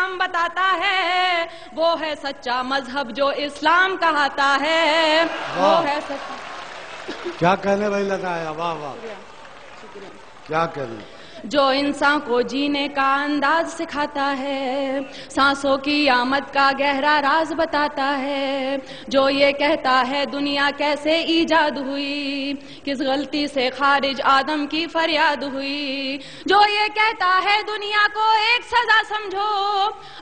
شام بتاتا ہے، وہ ہے سچا مذہب جو اسلام کہاتا ہے، وہ ہے سچا۔ کیا کہنے بھائی لگایا، واہ واہ، کیا کہنے، جو انسان کو جینے کا انداز سکھاتا ہے، سانسوں کی آمد کا گہرا راز بتاتا ہے، جو یہ کہتا ہے دنیا کیسے ایجاد ہوئی، کس غلطی سے خارج آدم کی فریاد ہوئی، جو یہ کہتا ہے دنیا کو ایک سزا سمجھو،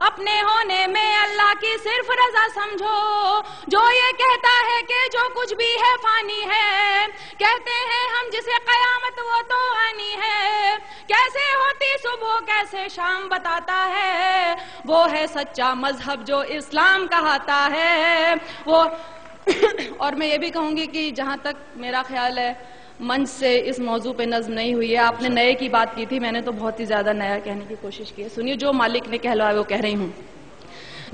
اپنے ہونے میں اللہ کی صرف رضا سمجھو، جو یہ کہتا ہے کہ جو کچھ بھی ہے فانی ہے، کہتے ہیں ہم جسے قیامت وہ تو آنی ہے، کیسے ہوتی صبح کیسے شام بتاتا ہے، وہ ہے سچا مذہب جو اسلام کہاتا ہے، وہ اور میں یہ بھی کہوں گی کہ جہاں تک میرا خیال ہے منچ سے اس موضوع پہ نظم نہیں ہوئی ہے، آپ نے نئے کی بات کی تھی، میں نے تو بہت ہی زیادہ نیا کہنے کی کوشش کی ہے۔ سنیے جو مالک نے کہلوایا وہ کہہ رہی ہوں۔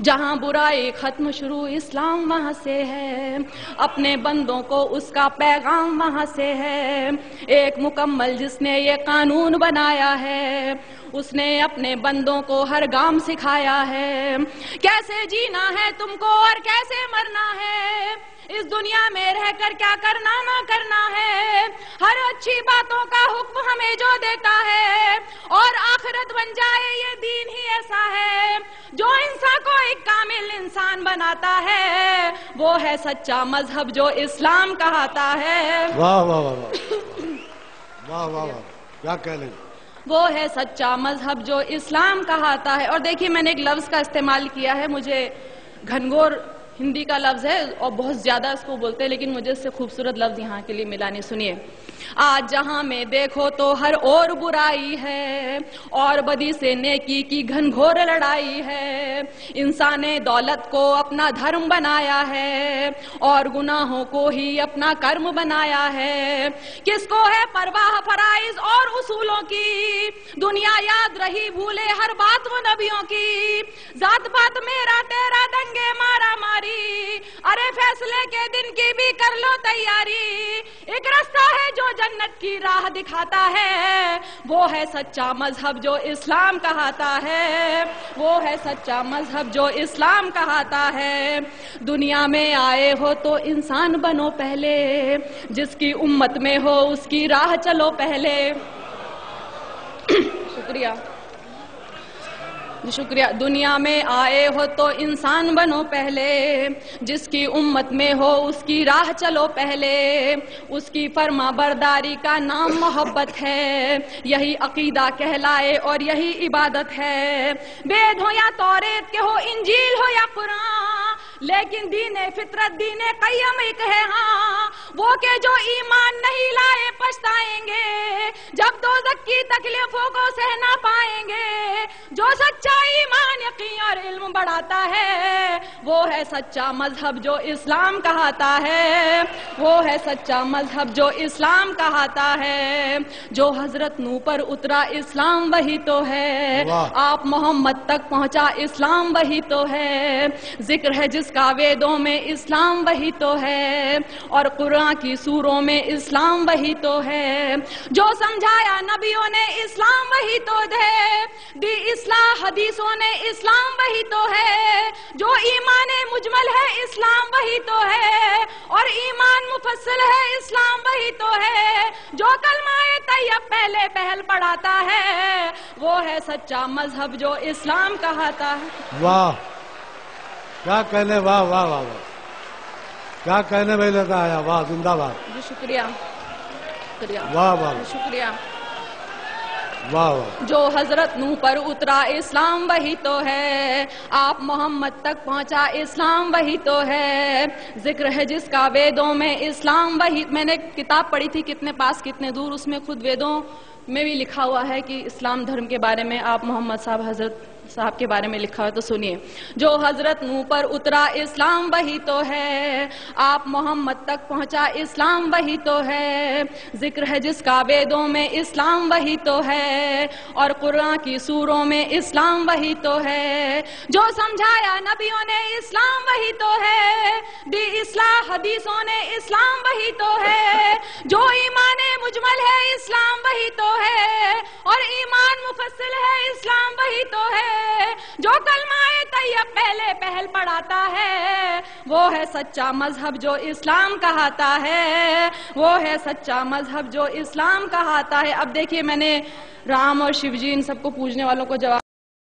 جہاں برائی ختم شروع اسلام وہاں سے ہے، اپنے بندوں کو اس کا پیغام وہاں سے ہے، ایک مکمل جس نے یہ قانون بنایا ہے، اس نے اپنے بندوں کو ہر گام سکھایا ہے، کیسے جینا ہے تم کو اور کیسے مرنا ہے، اس دنیا میں رہ کر کیا کرنا نہ کرنا ہے، ہر اچھی باتوں کا حکم ہمیں جو دیتا ہے، اور آخرت بن جائے یہ دین ہی ایسا ہے جو انسان کو ایک کامل انسان بناتا ہے، وہ ہے سچا مذہب جو اسلام کہاتا ہے۔ واہ واہ واہ واہ واہ واہ، کیا کہنے، وہ ہے سچا مذہب جو اسلام کہاتا ہے۔ اور دیکھیے میں نے ایک لفظ کا استعمال کیا ہے، مجھے گھنگور ہندی کا لفظ ہے اور بہت زیادہ اس کو بولتے ہیں، لیکن مجھے اس سے خوبصورت لفظ یہاں کے لیے ملا نہیں۔ سنیے، آج جہاں میں دیکھو تو ہر اور برائی ہے، اور بدی سے نیکی کی گھنگھور لڑائی ہے، انسان نے دولت کو اپنا دھرم بنایا ہے، اور گناہوں کو ہی اپنا کرم بنایا ہے، کس کو ہے پرواہ فرائض اور اصولوں کی، دنیا یاد رہی بھولے ہر بات وہ نبیوں کی، ذات پات میرا تیرا دنگے مارا ماری، ارے فیصلے کے دن کی بھی کر لو تیاری، ایک راستہ ہے جو جنت کی راہ دکھاتا ہے، وہ ہے سچا مذہب جو اسلام کہاتا ہے، وہ ہے سچا مذہب جو اسلام کہاتا ہے۔ دنیا میں آئے ہو تو انسان بنو پہلے، جس کی امت میں ہو اس کی راہ چلو پہلے۔ شکریہ شکریہ۔ دنیا میں آئے ہو تو انسان بنو پہلے، جس کی امت میں ہو اس کی راہ چلو پہلے، اس کی فرما برداری کا نام محبت ہے، یہی عقیدہ کہلائے اور یہی عبادت ہے، وید ہو یا توریت کے ہو انجیل ہو یا قرآن، لیکن دین فطرت دین قیم ایک ہے ہاں، وہ کہ جو ایمان نہیں لائے پچھتائیں گے، جب دوزخ کی تکلیفوں کو سہ نہ پائیں گے، جو سچا ایمان یقین اور علم بڑھاتا ہے، وہ ہے سچا مذہب جو اسلام کہاتا ہے، وہ ہے سچا مذہب جو اسلام کہاتا ہے، جو حضرت نوح پر اترا اسلام وہی تو ہے، آپ محمد تک پہنچا اسلام وہی تو ہے، ذکر ہے جس کا ویدوں میں اسلام وہی تو ہے، اور قرآن کی سوروں میں اسلام وہی تو ہے، جو سمجھایا نبیوں نے اسلام وہی تو ہے، دی اصلاح حدیثوں نے اسلام وہی تو ہے، جو ایمان مجمل ہے اسلام وہی تو ہے، اور ایمان مفصل ہے اسلام وہی تو ہے، جو کلمہ طیب پہلے پہل پڑھاتا ہے، وہ ہے سچا مذہب جو اسلام کہاتا ہے۔ واہ، کیا کہنے، واہ واہ واہ واہ، کیا کہنے میں لگا آیا، واہ، زندہ باد۔ جی شکریہ شکریہ، واہ واہ شکریہ۔ واہ واہ، جو حضرت نوح پر اترا اسلام وہی تو ہے، آپ محمد تک پہنچا اسلام وہی تو ہے، ذکر ہے جس کا ویدوں میں اسلام وہی، میں نے کتاب پڑھی تھی کتنے پاس کتنے دور، اس میں خود ویدوں میں بھی لکھا ہوا ہے کہ اسلام دھرم کے بارے میں آپ محمد صاحب حضرت صاحب کے بارے میں لکھا ہے، تو سنیے، جو حضرت نوح پر اترا اسلام وہی تو ہے، آپ محمد تک پہنچا اسلام وہی تو ہے، ذکر ہے جس کا ویدوں میں اسلام وہی تو ہے، اور قرآن کی سوروں میں اسلام وہی تو ہے، جو سمجھایا نبیوں نے اسلام وہی تو ہے، دی اصلاح حدیثوں نے اسلام وہی تو ہے، جو ایمان مجمل ہے اسلام وہی تو ہے، اور ایمان مفصل ہے اسلام وہی تو ہے، ہے جو کلمہ طیب پہلے پہل پڑھاتا ہے وہ ہے سچا مذہب جو اسلام کہاتا ہے وہ ہے سچا مذہب جو اسلام کہاتا ہے. اب دیکھیے میں نے رام اور شیو جی ان سب کو پوجنے والوں کو جواب